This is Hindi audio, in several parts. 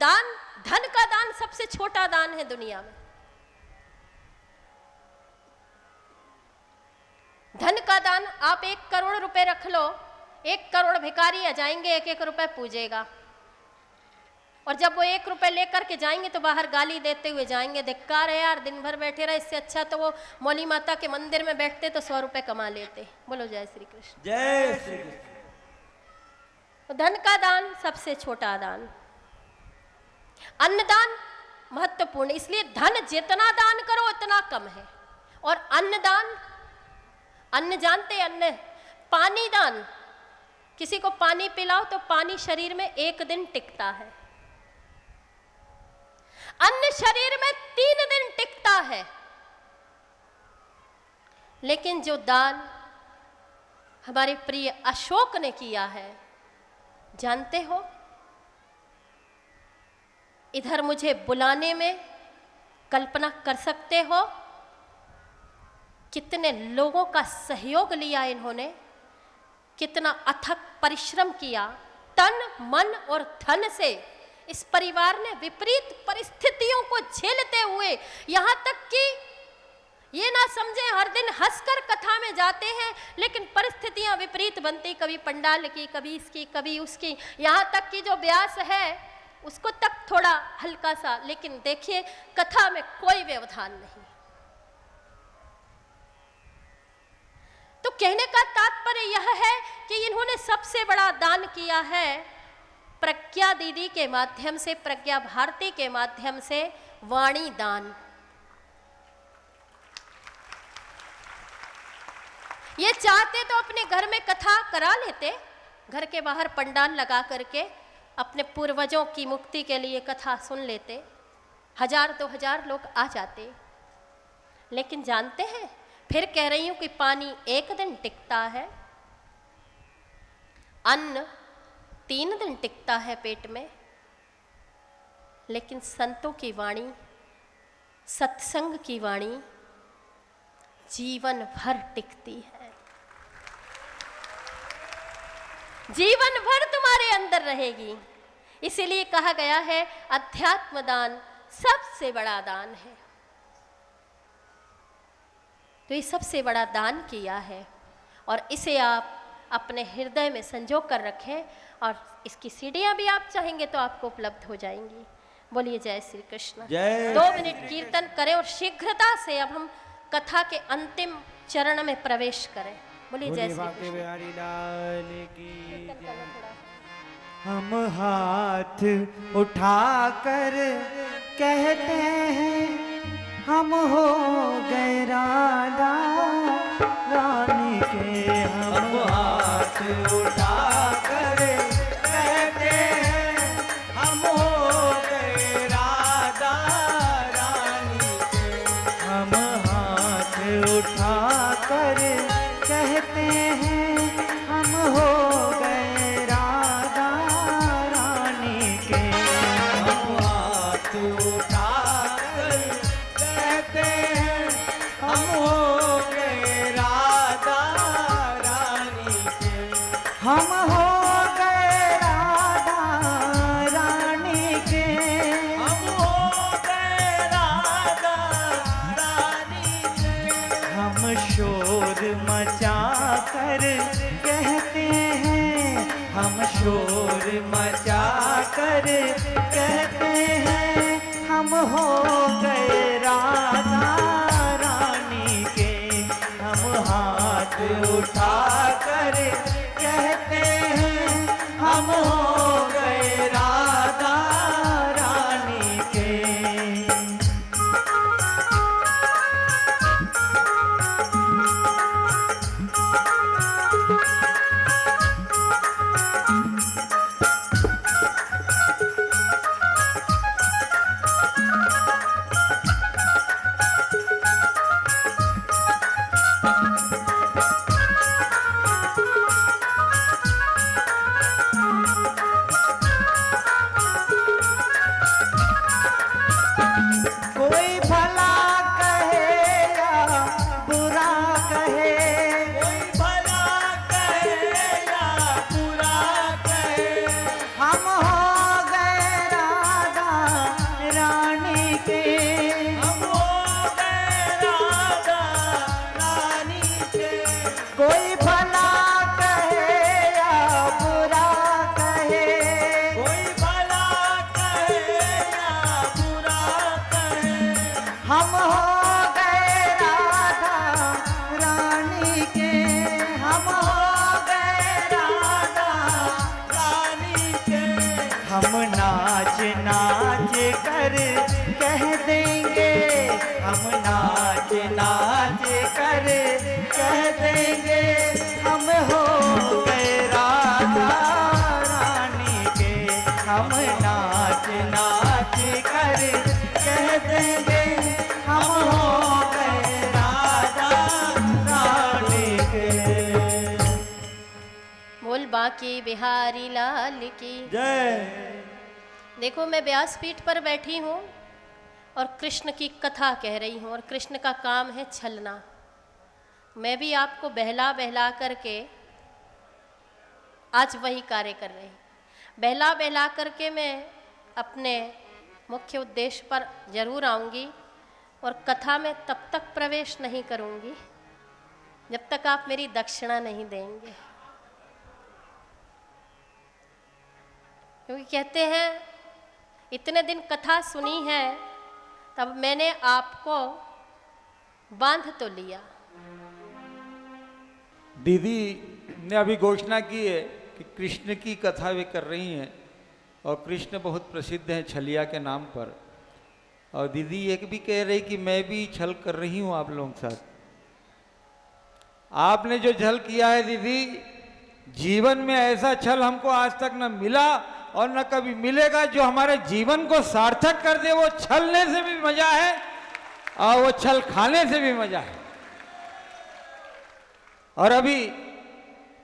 दान, धन का दान सबसे छोटा दान है दुनिया में। धन का दान, आप 1 करोड़ रुपए रख लो, 1 करोड़ भिखारी आ जाएंगे, 1-1 रुपए पूजेगा, और जब वो 1 रुपए लेकर के जाएंगे तो बाहर गाली देते हुए जाएंगे, धिक्कार है यार, दिन भर बैठे रहे, इससे अच्छा तो वो मौली माता के मंदिर में बैठते तो 100 रुपए कमा लेते। बोलो जय श्री कृष्ण। जय श्री कृष्ण। धन का दान सबसे छोटा दान। अन्नदान महत्वपूर्ण, इसलिए धन जितना दान करो उतना कम है। और अन्नदान, अन्न जानते, अन्न, पानी दान, किसी को पानी पिलाओ तो पानी शरीर में 1 दिन टिकता है, अन्न शरीर में 3 दिन टिकता है। लेकिन जो दान हमारे प्रिय अशोक ने किया है, जानते हो, इधर मुझे बुलाने में कल्पना कर सकते हो कितने लोगों का सहयोग लिया इन्होंने, कितना अथक परिश्रम किया, तन मन और धन से इस परिवार ने विपरीत परिस्थितियों को झेलते हुए, यहां तक कि ये ना समझे हर दिन हंसकर कथा में जाते हैं, लेकिन परिस्थितियां विपरीत बनती, कभी पंडाल की, कभी इसकी, कभी उसकी, यहां तक कि जो व्यास है उसको तक थोड़ा हल्का सा, लेकिन देखिए कथा में कोई व्यवधान नहीं। तो कहने का तात्पर्य यह है कि इन्होंने सबसे बड़ा दान किया है प्रज्ञा दीदी के माध्यम से, प्रज्ञा भारती के माध्यम से, वाणी दान। ये चाहते तो अपने घर में कथा करा लेते, घर के बाहर पंडाल लगा करके अपने पूर्वजों की मुक्ति के लिए कथा सुन लेते, 1000-2000 लोग आ जाते। लेकिन जानते हैं, फिर कह रही हूं कि पानी 1 दिन टिकता है, अन्न 3 दिन टिकता है पेट में, लेकिन संतों की वाणी, सत्संग की वाणी जीवन भर टिकती है, जीवन भर तुम्हारे अंदर रहेगी। इसीलिए कहा गया है अध्यात्म दान सबसे बड़ा दान है। तो ये सबसे बड़ा दान किया है, और इसे आप अपने हृदय में संजो कर रखें, और इसकी सीढ़ियां भी आप चाहेंगे तो आपको उपलब्ध हो जाएंगी। बोलिए जय श्री कृष्ण। 2 मिनट कीर्तन करें और शीघ्रता से अब हम कथा के अंतिम चरण में प्रवेश करें। बोलिए जय श्री कृष्ण। हम हाथ उठाकर कहते हैं, हम हो गए राधा रानी के। हम हाथ उठाकर कहते हैं, हम हो गए राधा रानी के। हम हाथ उठाकर कहते हैं, हम हो गए राधा रानी के। हम हाथ उठाकर कहते हैं, हम हो गए राधा रानी के। हम हो गए राधा रानी के। हम हो गए राधा रानी के। हम शोर मचा कर कहते हैं, हम शोर मचा कर कहते हैं, हम हो गए राधा रानी के। हम हाथ उठा कर कहते हैं, हम हो गए राधा रानी के। नाच कर कह देंगे, हम नाच नाच कर कह देंगे, हम हो गए राधा रानी के। हम नाच नाच कर कह देंगे, हम हो गए राधा रानी के। बोल बांके बिहारी लाल की जय। देखो, मैं व्यासपीठ पर बैठी हूँ और कृष्ण की कथा कह रही हूँ, और कृष्ण का काम है छलना। मैं भी आपको बहला बहला करके आज वही कार्य कर रही। बहला बहला करके मैं अपने मुख्य उद्देश्य पर जरूर आऊँगी, और कथा में तब तक प्रवेश नहीं करूँगी जब तक आप मेरी दक्षिणा नहीं देंगे। क्योंकि कहते हैं इतने दिन कथा सुनी है, तब मैंने आपको बांध तो लिया। दीदी ने अभी घोषणा की है कि कृष्ण की कथा वे कर रही हैं, और कृष्ण बहुत प्रसिद्ध हैं छलिया के नाम पर। और दीदी एक भी कह रही कि मैं भी छल कर रही हूँ आप लोगों के साथ। आपने जो छल किया है दीदी, जीवन में ऐसा छल हमको आज तक न मिला और न कभी मिलेगा, जो हमारे जीवन को सार्थक कर दे। वो छलने से भी मजा है और वो छल खाने से भी मजा है। और अभी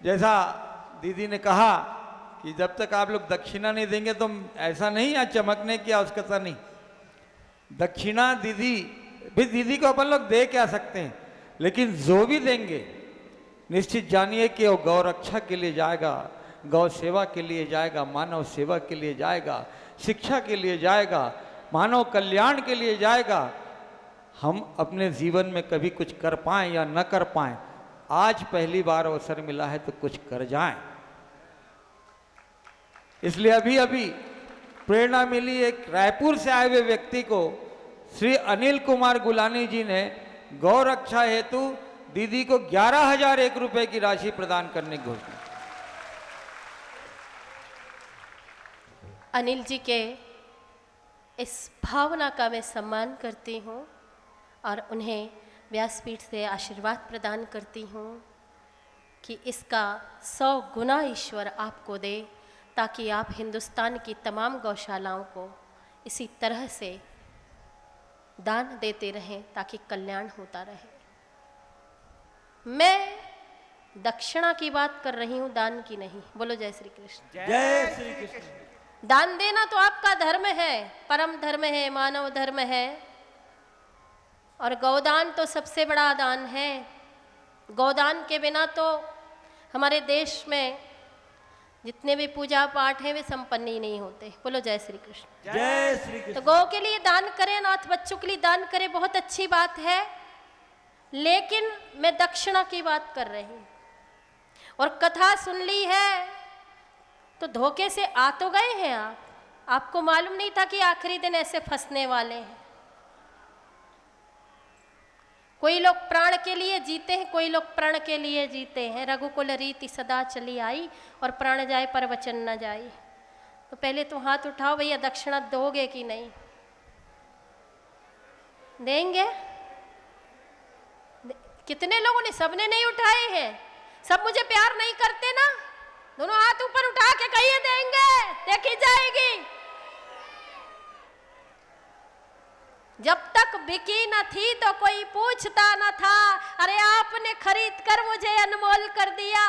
जैसा दीदी ने कहा कि जब तक आप लोग दक्षिणा नहीं देंगे तो ऐसा नहीं, आज चमकने की आवश्यकता नहीं। दक्षिणा दीदी को अपन लोग दे क्या सकते हैं, लेकिन जो भी देंगे निश्चित जानिए कि वो गौ रक्षा के लिए जाएगा, गौ सेवा के लिए जाएगा, मानव सेवा के लिए जाएगा, शिक्षा के लिए जाएगा, मानव कल्याण के लिए जाएगा। हम अपने जीवन में कभी कुछ कर पाएं या न कर पाएं, आज पहली बार अवसर मिला है तो कुछ कर जाएं। इसलिए अभी अभी प्रेरणा मिली, एक रायपुर से आए हुए व्यक्ति को श्री अनिल कुमार गुलानी जी ने गौ रक्षा हेतु दीदी को 11,001 रुपए की राशि प्रदान करने की घोषणा। अनिल जी के इस भावना का मैं सम्मान करती हूँ और उन्हें व्यासपीठ से आशीर्वाद प्रदान करती हूँ कि इसका 100 गुना ईश्वर आपको दे, ताकि आप हिंदुस्तान की तमाम गौशालाओं को इसी तरह से दान देते रहें, ताकि कल्याण होता रहे। मैं दक्षिणा की बात कर रही हूँ, दान की नहीं। बोलो जय श्री कृष्ण। जय श्री कृष्ण। दान देना तो आपका धर्म है, परम धर्म है, मानव धर्म है, और गौदान तो सबसे बड़ा दान है। गौदान के बिना तो हमारे देश में जितने भी पूजा पाठ हैं वे संपन्न ही नहीं होते। बोलो जय श्री कृष्ण। जय श्री कृष्ण। तो गौ के लिए दान करें, अनाथ बच्चों के लिए दान करें, बहुत अच्छी बात है, लेकिन मैं दक्षिणा की बात कर रही हूँ। और कथा सुन ली है तो धोखे से आ तो गए हैं आप, आपको मालूम नहीं था कि आखिरी दिन ऐसे फंसने वाले हैं। कोई लोग प्राण के लिए जीते हैं, कोई लोग प्रण के लिए जीते हैं। रघुकुल रीति सदा चली आई, और प्राण जाए पर वचन न जाए। तो पहले तो हाथ उठाओ भैया, दक्षिणा दोगे कि नहीं? देंगे? कितने लोगों ने? सबने नहीं उठाए हैं। सब मुझे प्यार नहीं करते ना? दोनों हाथ ऊपर उठा के कहिए देंगे, देखी जाएगी। जब तक बिकी न थी तो कोई पूछता न था, अरे आपने खरीद कर मुझे अनमोल कर दिया।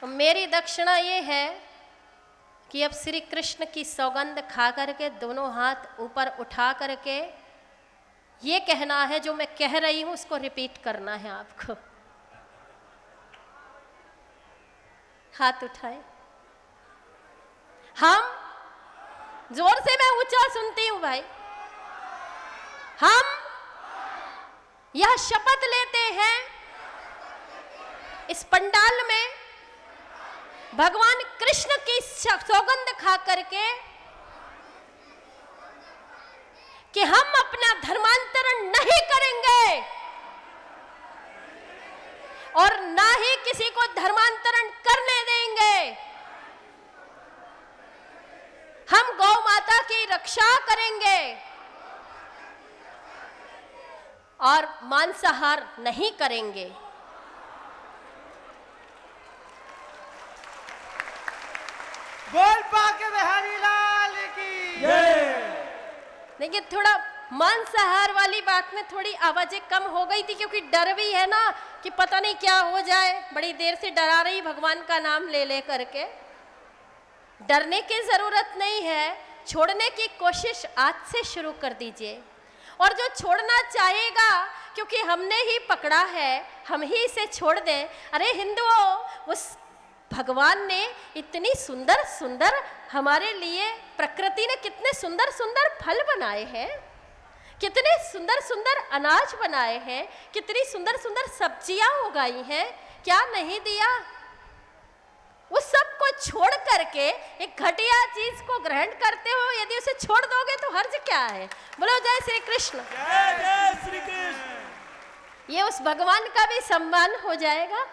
तो मेरी दक्षिणा ये है कि अब श्री कृष्ण की सौगंध खा करके दोनों हाथ ऊपर उठा करके ये कहना है, जो मैं कह रही हूं उसको रिपीट करना है आपको। हाथ उठाए। हम, जोर से मैं ऊंचा सुनती हूं भाई, हम यह शपथ लेते हैं इस पंडाल में भगवान कृष्ण की सौगंध खा करके कि हम अपना धर्मांतरण नहीं करेंगे, और ना ही किसी को धर्मांतरण करने देंगे। हम गौ माता की रक्षा करेंगे और मांसाहार नहीं करेंगे। बोल पाके बिहारी लाल की देखिए, थोड़ा मांसाहार वाली बात में थोड़ी आवाजें कम हो गई थी, क्योंकि डर भी है ना कि पता नहीं क्या हो जाए। बड़ी देर से डरा रही भगवान का नाम ले ले करके। डरने की जरूरत नहीं है, छोड़ने की कोशिश आज से शुरू कर दीजिए। और जो छोड़ना चाहेगा, क्योंकि हमने ही पकड़ा है, हम ही इसे छोड़ दें। अरे हिंदुओं, उस भगवान ने इतनी सुंदर सुंदर हमारे लिए, प्रकृति ने कितने सुंदर सुंदर फल बनाए हैं, कितने सुंदर सुंदर अनाज बनाए हैं, कितनी सुंदर सुंदर सब्जियां उगाई हैं, क्या नहीं दिया? उस सब को छोड़ करके एक घटिया चीज को ग्रहण करते हो, यदि उसे छोड़ दोगे तो हर्ज क्या है? बोलो जय श्री कृष्ण। जय श्री कृष्ण। ये उस भगवान का भी सम्मान हो जाएगा।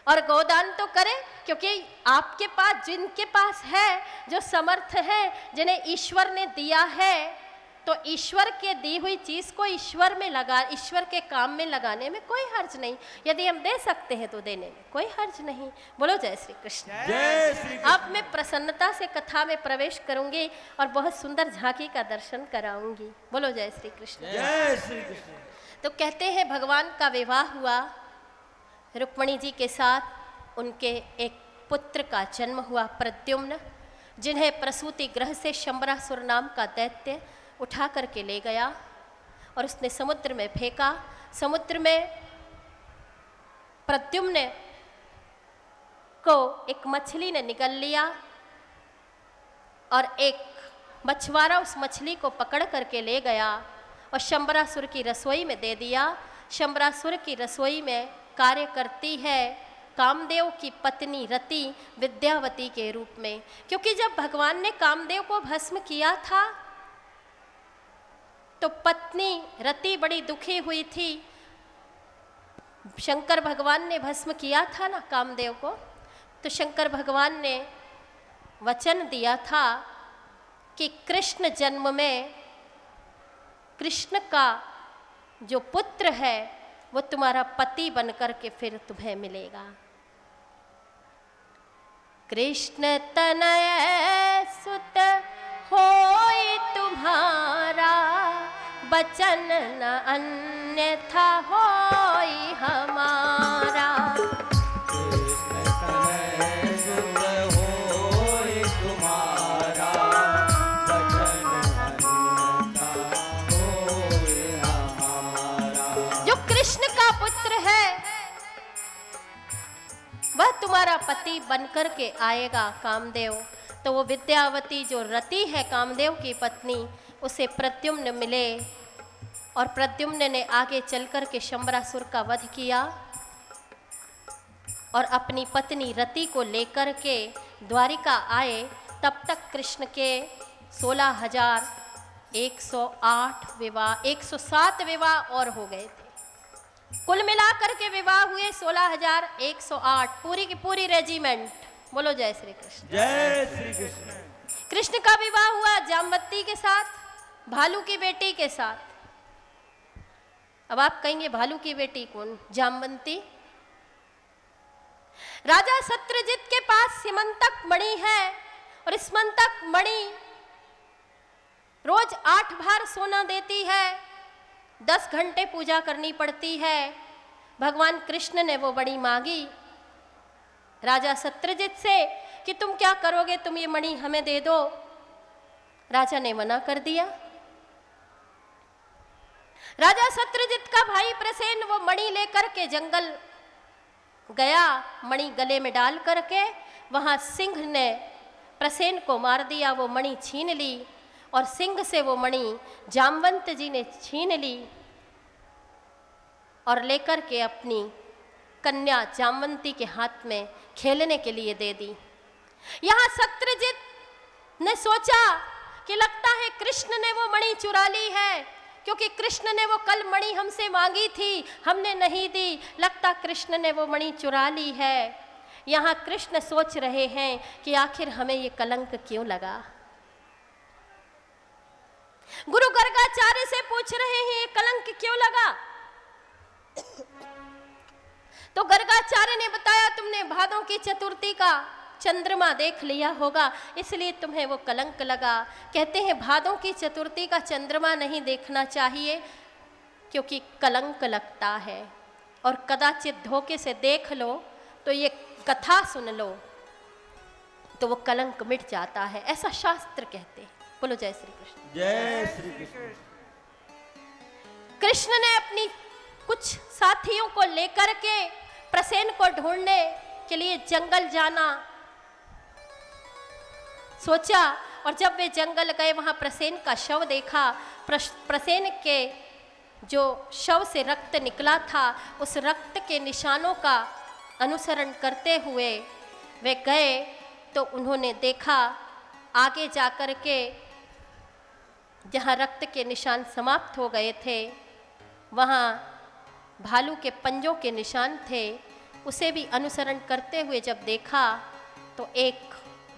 और गोदान तो करें, क्योंकि आपके पास, जिनके पास है, जो समर्थ है, जिन्हें ईश्वर ने दिया है, तो ईश्वर के दी हुई चीज को ईश्वर में लगा, ईश्वर के काम में लगाने में कोई हर्ज नहीं। यदि हम दे सकते हैं तो देने में कोई हर्ज नहीं। बोलो जय श्री कृष्ण। जय श्री कृष्ण। अब मैं प्रसन्नता से कथा में प्रवेश करूंगी और बहुत सुंदर झांकी का दर्शन कराऊंगी। बोलो जय श्री कृष्ण। जय श्री कृष्ण। तो कहते हैं भगवान का विवाह हुआ, रुक्मिणी जी के साथ उनके एक पुत्र का जन्म हुआ, प्रद्युम्न, जिन्हें प्रसूति गृह से शंबरासुर नाम का दैत्य उठा करके ले गया और उसने समुद्र में फेंका। समुद्र में प्रद्युम्न को एक मछली ने निगल लिया और एक मछुआरा उस मछली को पकड़ करके ले गया और शंबरासुर की रसोई में दे दिया। शंबरासुर की रसोई में कार्य करती है कामदेव की पत्नी रति, विद्यावती के रूप में। क्योंकि जब भगवान ने कामदेव को भस्म किया था तो पत्नी रति बड़ी दुखी हुई थी। शंकर भगवान ने भस्म किया था ना कामदेव को, तो शंकर भगवान ने वचन दिया था कि कृष्ण जन्म में कृष्ण का जो पुत्र है वो तुम्हारा पति बनकर के फिर तुम्हें मिलेगा। कृष्ण तनय सुत होई तुम्हारा, बचन न अन्यथा होई हमारा। कृष्ण तनय सुत होई तुम्हारा, बचन अन्यथा होई हमारा। जो कृष्ण का पुत्र है वह तुम्हारा पति बनकर के आएगा कामदेव। तो वो विद्यावती जो रति है कामदेव की पत्नी, उसे प्रद्युम्न मिले और प्रद्युम्न ने आगे चलकर के शंबरासुर का वध किया और अपनी पत्नी रति को लेकर के द्वारिका आए। तब तक कृष्ण के 16,108 विवाह, 107 विवाह और हो गए थे। कुल मिलाकर के विवाह हुए 16,108, पूरी की पूरी रेजिमेंट। बोलो जय श्री कृष्ण। जय श्री कृष्ण। कृष्ण का विवाह हुआ जामवती के साथ, भालू की बेटी के साथ। अब आप कहेंगे भालू की बेटी कौन? जामवंती। राजा सत्यजित के पास सिमंतक मणि है और स्मंतक मणि रोज 8 बार सोना देती है, 10 घंटे पूजा करनी पड़ती है। भगवान कृष्ण ने वो मणि मांगी राजा सत्यजित से कि तुम क्या करोगे, तुम ये मणि हमें दे दो। राजा ने मना कर दिया। राजा सत्यजित का भाई प्रसेन वो मणि लेकर के जंगल गया, मणि गले में डाल करके। वहां सिंह ने प्रसेन को मार दिया, वो मणि छीन ली और सिंह से वो मणि जामवंत जी ने छीन ली और लेकर के अपनी कन्या जामवंती के हाथ में खेलने के लिए दे दी। यहां सत्यजित ने सोचा कि लगता है कृष्ण ने वो मणि चुरा ली है, क्योंकि कृष्ण ने वो कल मणि हमसे मांगी थी, हमने नहीं दी, लगता कृष्ण ने वो मणि चुरा ली है। यहाँ कृष्ण सोच रहे हैं कि आखिर हमें ये कलंक क्यों लगा। गुरु गर्गाचार्य से पूछ रहे हैं ये कलंक क्यों लगा। तो गर्गाचार्य ने बताया तुमने भादों की चतुर्थी का चंद्रमा देख लिया होगा, इसलिए तुम्हें वो कलंक लगा। कहते हैं भादों की चतुर्थी का चंद्रमा नहीं देखना चाहिए क्योंकि कलंक लगता है, और कदाचित धोखे से देख लो तो ये कथा सुन लो तो वो कलंक मिट जाता है, ऐसा शास्त्र कहते हैं। बोलो जय श्री कृष्ण। जय श्री कृष्ण। कृष्ण ने अपनी कुछ साथियों को लेकर के प्रसेन को ढूंढने के लिए जंगल जाना सोचा, और जब वे जंगल गए वहां प्रसेन का शव देखा। प्रसेन के जो शव से रक्त निकला था उस रक्त के निशानों का अनुसरण करते हुए वे गए तो उन्होंने देखा आगे जाकर के जहां रक्त के निशान समाप्त हो गए थे वहां भालू के पंजों के निशान थे। उसे भी अनुसरण करते हुए जब देखा तो एक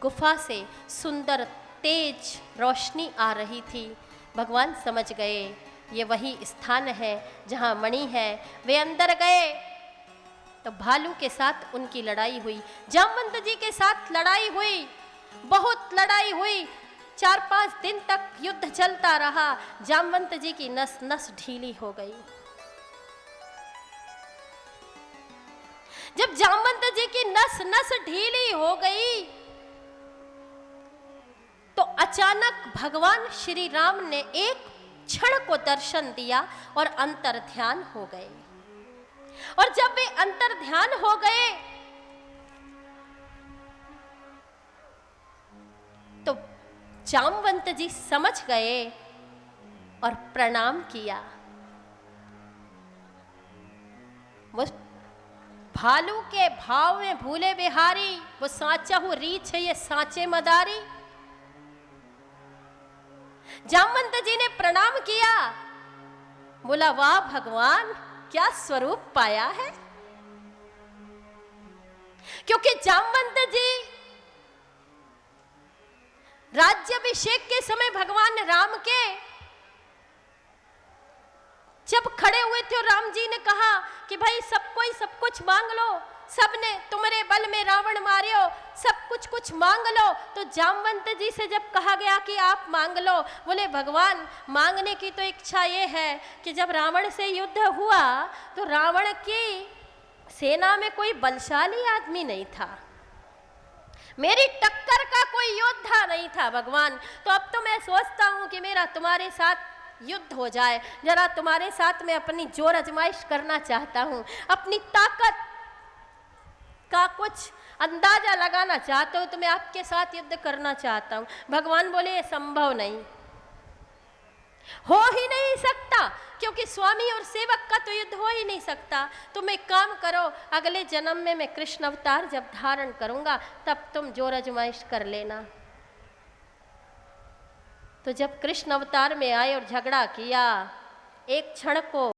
गुफा से सुंदर तेज रोशनी आ रही थी। भगवान समझ गए ये वही स्थान है जहाँ मणि है। वे अंदर गए तो भालू के साथ उनकी लड़ाई हुई, जामवंत जी के साथ लड़ाई हुई, बहुत लड़ाई हुई। 4-5 दिन तक युद्ध चलता रहा। जामवंत जी की नस नस ढीली हो गई। जब जामवंत जी की नस नस ढीली हो गई तो अचानक भगवान श्री राम ने एक क्षण को दर्शन दिया और अंतर ध्यान हो गए। और जब वे अंतर ध्यान हो गए तो जामवंत जी समझ गए और प्रणाम किया। वो भालू के भाव में भूले बिहारी, वो साचा हूं रीछ है ये सांचे मदारी। जामवंत जी ने प्रणाम किया, बोला वाह भगवान क्या स्वरूप पाया है। क्योंकि जामवंत जी राज्याभिषेक के समय भगवान राम के जब खड़े हुए थे और राम जी ने कहा कि भाई सब कोई सब कुछ मांग लो, सबने तुम्हारे बल में रावण मारियो, सब कुछ कुछ मांग लो। तो जामवंत जी से जब कहा गया कि आप मांग लो, बोले भगवान मांगने की तो इच्छा ये है कि जब रावण से युद्ध हुआ तो रावण की सेना में कोई बलशाली आदमी नहीं था, मेरी टक्कर का कोई योद्धा नहीं था भगवान। तो अब तो मैं सोचता हूं कि मेरा तुम्हारे साथ युद्ध हो जाए, जरा तुम्हारे साथ में अपनी जोर आजमाइश करना चाहता हूं, अपनी ताकत का कुछ अंदाजा लगाना चाहता हूं, तो मैं आपके साथ युद्ध करना चाहता हूं। भगवान बोले ये संभव नहीं, हो ही नहीं सकता, क्योंकि स्वामी और सेवक का तो युद्ध हो ही नहीं सकता। तुम एक काम करो, अगले जन्म में मैं कृष्ण अवतार जब धारण करूंगा तब तुम जोर आजमाइश कर लेना। तो जब कृष्ण अवतार में आए और झगड़ा किया, एक क्षण को